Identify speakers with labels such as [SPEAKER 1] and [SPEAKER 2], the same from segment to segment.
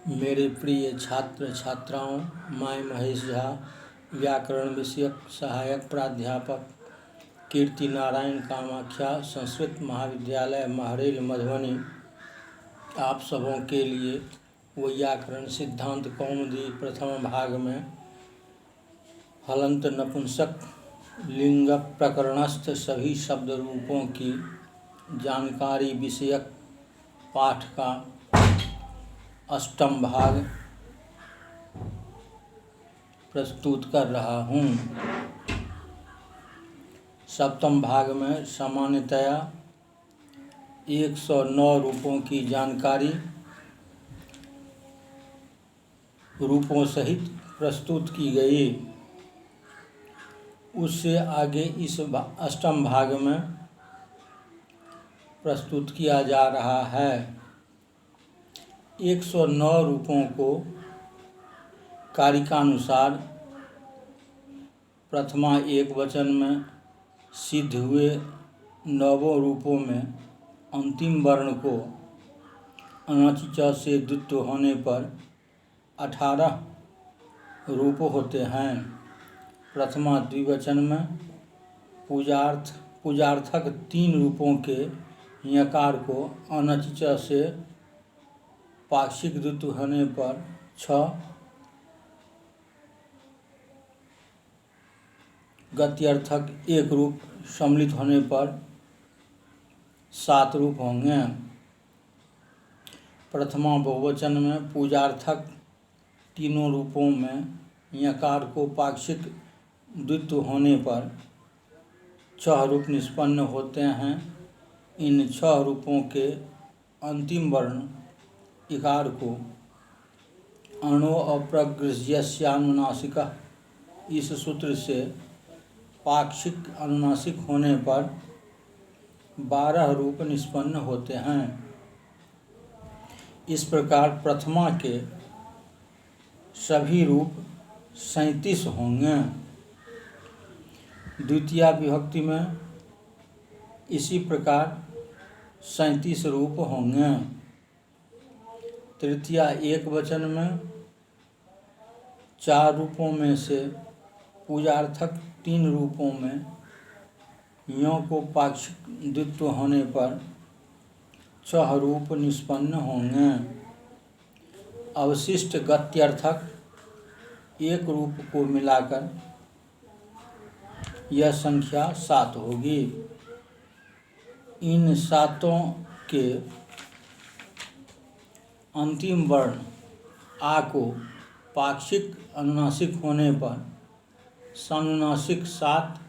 [SPEAKER 1] मेरे प्रिय छात्र छात्राओं, मैं महेश झा, व्याकरण विषयक सहायक प्राध्यापक, कीर्ति नारायण कामाख्या संस्कृत महाविद्यालय महरेल मधुबनी, आप सबों के लिए व्याकरण सिद्धांत कौमुदी प्रथम भाग में हलंत नपुंसक लिंग प्रकरणस्थ सभी शब्द रूपों की जानकारी विषयक पाठ का अष्टम भाग प्रस्तुत कर रहा हूँ। सप्तम भाग में सामान्यतया 109 रूपों की जानकारी रूपों सहित प्रस्तुत की गई। उससे आगे इस अष्टम भाग में प्रस्तुत किया जा रहा है। 109 रूपों को कारिकानुसार प्रथमा एक वचन में सिद्ध हुए 9 रूपों में अंतिम वर्ण को अनच च से द्वित्व होने पर 18 रूप होते हैं। प्रथमा द्विवचन में पूजार्थक 3 रूपों के यकार को अनच च से पाक्षिक द्वित्व होने पर 6, गत्यर्थक 1 रूप सम्मिलित होने पर 7 रूप होंगे। प्रथमा बहुवचन में पूजार्थक तीनों रूपों में यकार को पाक्षिक द्वित्व होने पर 6 रूप निष्पन्न होते हैं। इन 6 रूपों के अंतिम वर्ण इकार को अणो अप्रगृह्यस्यानुनासिकः इस सूत्र से पाक्षिक अनुनासिक होने पर 12 रूप निष्पन्न होते हैं। इस प्रकार प्रथमा के सभी रूप 37 होंगे। द्वितीया विभक्ति में इसी प्रकार 37 रूप होंगे। तृतीया एक वचन में 4 रूपों में से पूजार्थक 3 रूपों में यों को पाक्षिक द्वित्व होने पर 6 रूप निष्पन्न होंगे। अवशिष्ट गत्यर्थक 1 रूप को मिलाकर यह संख्या 7 होगी। इन 7 के अंतिम वर्ण आ को पाक्षिक अनुनासिक होने पर सानुनासिक 7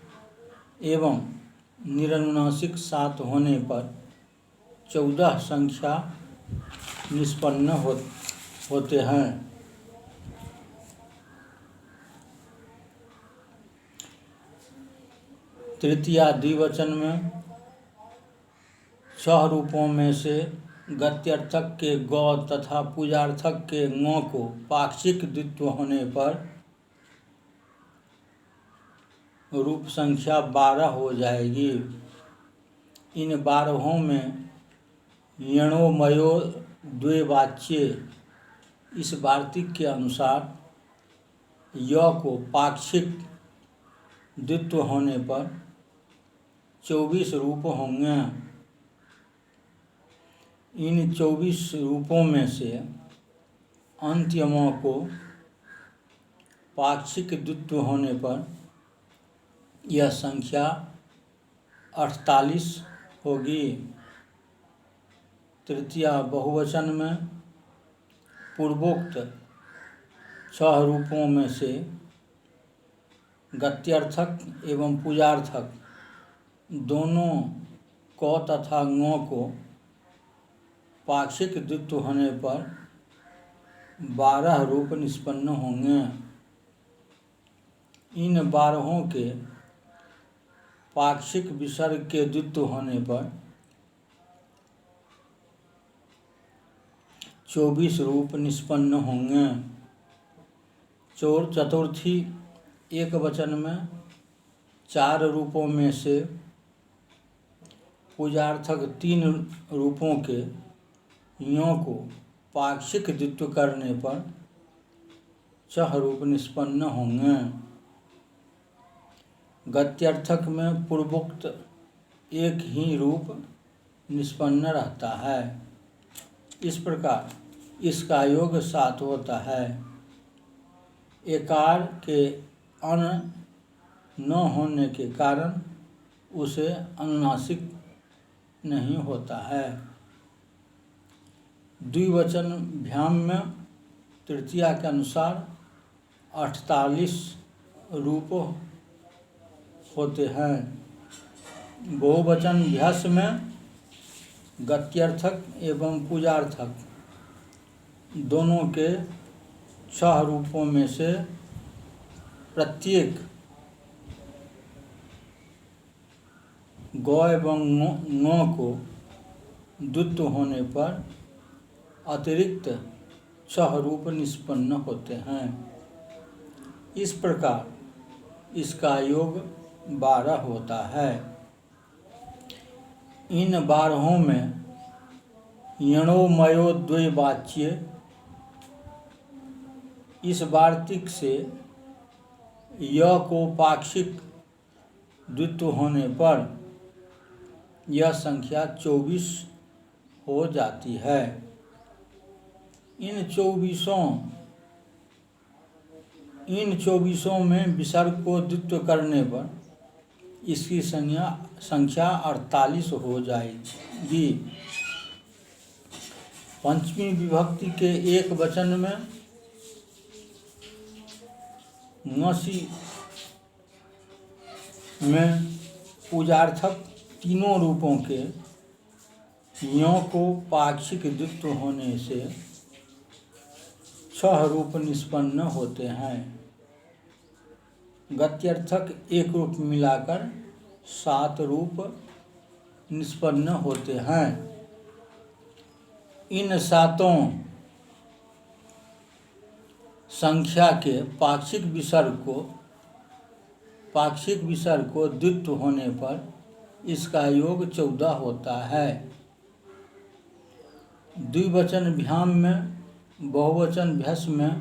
[SPEAKER 1] एवं निरनुनासिक 7 होने पर 14 संख्या निष्पन्न होते हैं। तृतीया द्विवचन में 6 रूपों में से गत्यर्थक के ग तथा पूजार्थक के ङ को पाक्षिक द्वित्व होने पर रूप संख्या 12 हो जाएगी। इन 12 में यणो मयो द्वे वाच्ये इस वार्तिक के अनुसार य को पाक्षिक द्वित्व होने पर 24 रूप होंगे। इन 24 रूपों में से अंत्य म को पाक्षिक द्वित्व होने पर यह संख्या 48 होगी। तृतीया बहुवचन में पूर्वोक्त 6 रूपों में से गत्यर्थक एवं पूजार्थक दोनों क तथा ङ को पाक्षिक द्वित्व होने पर 12 रूप निष्पन्न होंगे। इन 12 के पाक्षिक विसर्ग के द्वित्व होने पर 24 रूप निष्पन्न होंगे। चतुर्थी एक वचन में 4 रूपों में से पूजार्थक 3 रूपों के यों को पाक्षिक द्वित्व करने पर चह रूप निष्पन्न होंगे। गत्यर्थक में पूर्वोक्त एक ही रूप निष्पन्न रहता है। इस प्रकार इसका योग 7 होता है। एकार के अन न होने के कारण उसे अनुनासिक नहीं होता है। द्विवचन भ्याम में तृतीया के अनुसार 48 रूप होते हैं। बहुवचन भ्यास में गत्यर्थक एवं पूजार्थक दोनों के 6 रूपों में से प्रत्येक गौ एवं ङ को द्वित्व होने पर अतिरिक्त 6 रूप निष्पन्न होते हैं। इस प्रकार इसका योग 12 होता है। इन 12 में यणो मयो द्वैवाच्य इस वार्तिक से य को पाक्षिक द्वित्व होने पर यह संख्या 24 हो जाती है। इन 24 में विसर्ग को द्वित्व करने पर इसकी संख्या 48 हो जाएगी। पंचमी विभक्ति के एक वचन में ङसी में पूजार्थक तीनों रूपों के यों को पाक्षिक द्वित्व होने से 6 रूप निष्पन्न होते हैं। गत्यर्थक एक रूप मिलाकर 7 रूप निष्पन्न होते हैं। इन 7 संख्या के पाक्षिक विसर्ग को द्वित्व होने पर इसका योग 14 होता है। द्विवचन भ्याम में बहुवचन भ्यस में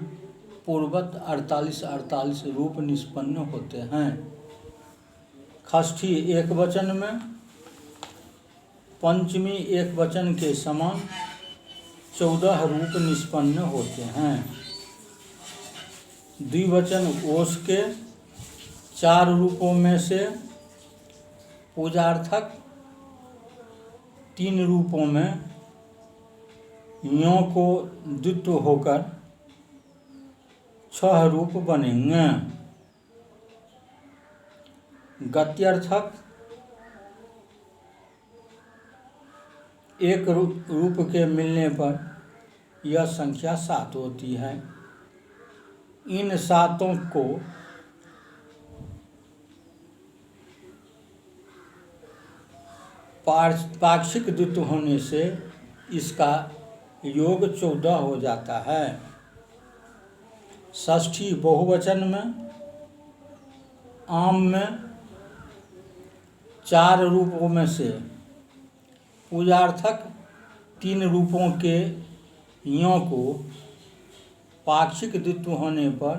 [SPEAKER 1] पूर्वत 48 रूप निष्पन्न होते हैं। षष्ठी एक वचन में पंचमी एक वचन के समान 14 रूप निष्पन्न होते हैं। द्विवचन ओष के 4 रूपों में से पूजार्थक 3 रूपों में यों को द्वित्व होकर 6 रूप बनेंगे। गत्यर्थक एक रूप के मिलने पर यह संख्या 7 होती है। इन 7 को पाक्षिक द्वित्व होने से इसका योग 14 हो जाता है। षष्ठी बहुवचन में आम में 4 रूपों में से पूजार्थक 3 रूपों के यों को पाक्षिक द्वित्व होने पर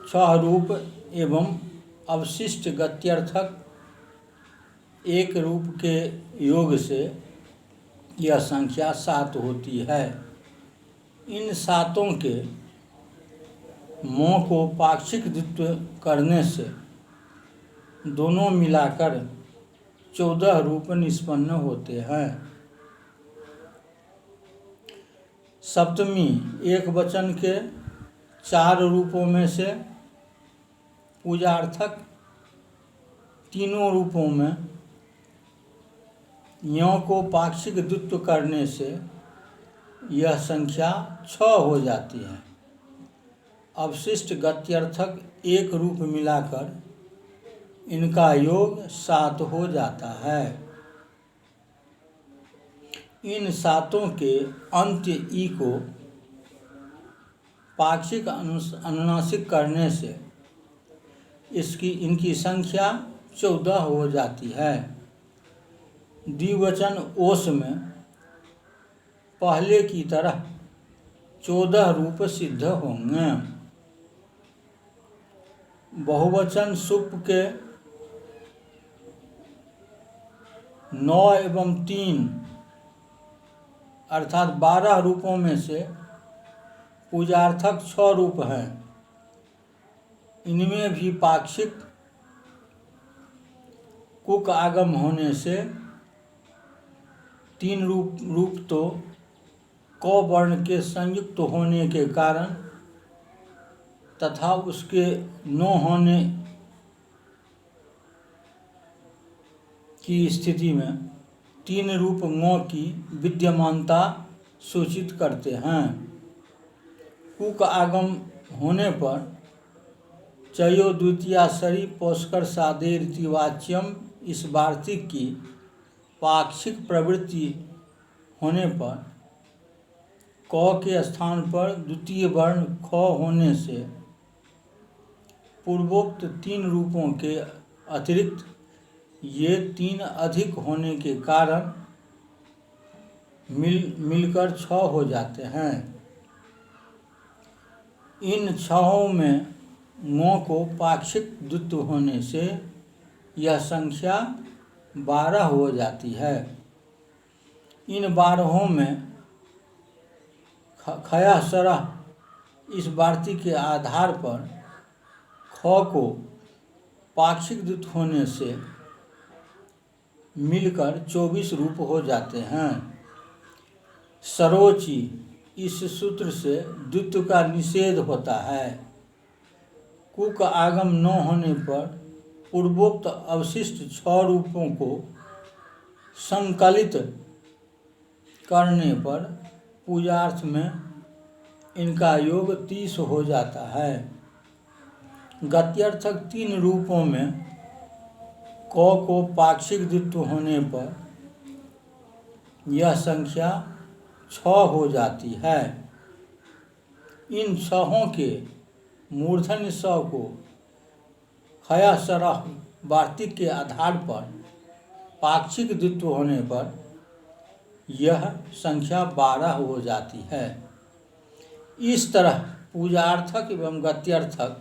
[SPEAKER 1] 6 रूप एवं अवशिष्ट गत्यर्थक एक रूप के योग से यह संख्या 7 होती है। इन 7 के मों को पाक्षिक द्वित्व करने से दोनों मिलाकर 14 रूप निष्पन्न होते हैं। सप्तमी एक वचन के 4 रूपों में से पूजार्थक तीनों रूपों में यों को पाक्षिक द्वित्व करने से यह संख्या 6 हो जाती है। अवशिष्ट गत्यर्थक एक रूप मिलाकर इनका योग 7 हो जाता है। इन 7 के अंत्य ई को पाक्षिक अनुनासिक करने से इनकी संख्या 14 हो जाती है। द्विवचन ओष में पहले की तरह 14 रूप सिद्ध होंगे। बहुवचन सुप के 9 एवं 3 अर्थात 12 रूपों में से पूजार्थक 6 रूप हैं। इनमें भी पाक्षिक कुक आगम होने से 3 रूप तो क वर्ण के संयुक्त होने के कारण तथा उसके न होने की स्थिति में 3 रूप ङ की विद्यमानता सूचित करते हैं। कुक आगम होने पर चयो द्वितीयासरी पौष्कर सादेरिति वाच्यम इस वार्तिक की पाक्षिक प्रवृत्ति होने पर क के स्थान पर द्वितीय वर्ण ख होने से पूर्वोक्त 3 रूपों के अतिरिक्त ये 3 अधिक होने के कारण मिलकर 6 हो जाते हैं। इन 6 में ङ को पाक्षिक द्वित्व होने से यह संख्या 12 हो जाती है। इन 12 में खया सरह इस वार्तिक के आधार पर ख को पाक्षिक द्वित्व होने से मिलकर 24 रूप हो जाते हैं। सरोची इस सूत्र से द्वित्व का निषेध होता है। कुक आगम न होने पर पूर्वोक्त अवशिष्ट 6 रूपों को संकलित करने पर पूजार्थ में इनका योग 30 हो जाता है। गत्यर्थक 3 रूपों में क को पाक्षिक द्वित्व होने पर यह संख्या 6 हो जाती है। इन 6 के मूर्धन्य स को खया सरह वार्तिक के आधार पर पाक्षिक द्वित्व होने पर यह संख्या 12 हो जाती है। इस तरह पूजार्थक एवं गत्यर्थक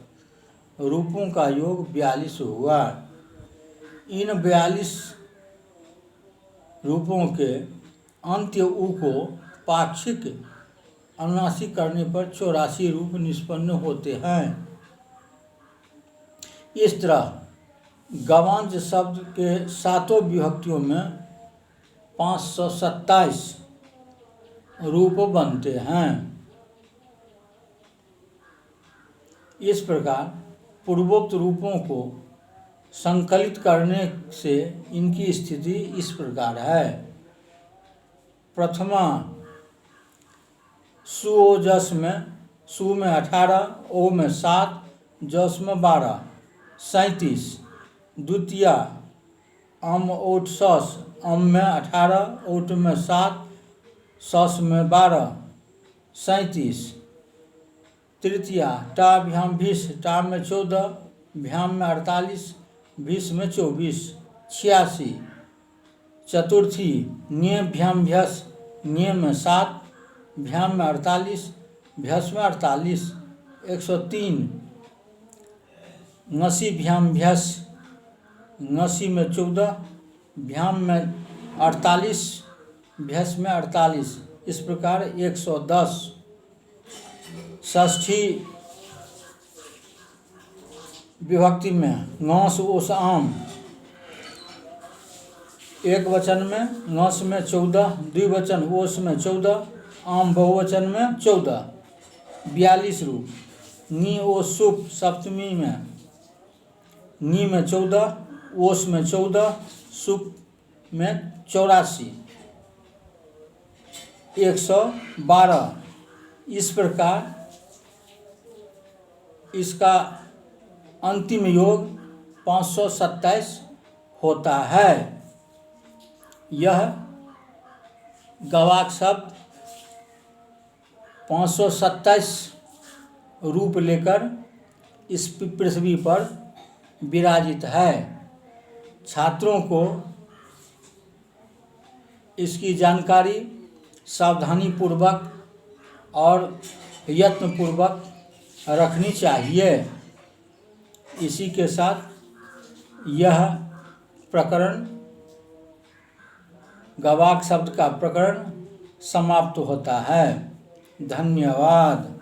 [SPEAKER 1] रूपों का योग 42 हुआ। इन 42 रूपों के अंत्य उ को पाक्षिक अनुनासिक करने पर 84 रूप निष्पन्न होते हैं। इस तरह गवांश शब्द के 7 विभक्तियों में 527 रूप बनते हैं। इस प्रकार पूर्वोक्त रूपों को संकलित करने से इनकी स्थिति इस प्रकार है। प्रथमा सुओजस में सु में 18, ओ में 7, जस में 12, 37। द्वितीया अम ओट सस, अम में 18, ओट में 7, सस में 12, 37। तृतीया टा भ्याम भीष, टा में 14, भ्याम में 48, भीष में 24, 86। चतुर्थी न्य भ्याम भ्यस, न्य में 7, भ्याम में 48, भ्यस में 48, 103। ङसी भ्याम भ्यस, ङसी में 14, भ्याम में 48, भ्यस में 48। इस प्रकार 110। षष्ठी विभक्ति में ङस ओस आम, एक वचन में ङस में 14, द्विवचन ओस में 14, आम बहुवचन में 14, 42 रूप। नी ओस सुप सप्तमी में नी में 14, ओस में 14, सुप में 84, 112। इस प्रकार इसका अंतिम योग 527 होता है। यह गवाक्ष शब्द 527 रूप लेकर इस पृथ्वी पर विराजित है। छात्रों को इसकी जानकारी सावधानीपूर्वक और यत्नपूर्वक रखनी चाहिए। इसी के साथ यह प्रकरण, गवाक्ष शब्द का प्रकरण समाप्त होता है। धन्यवाद।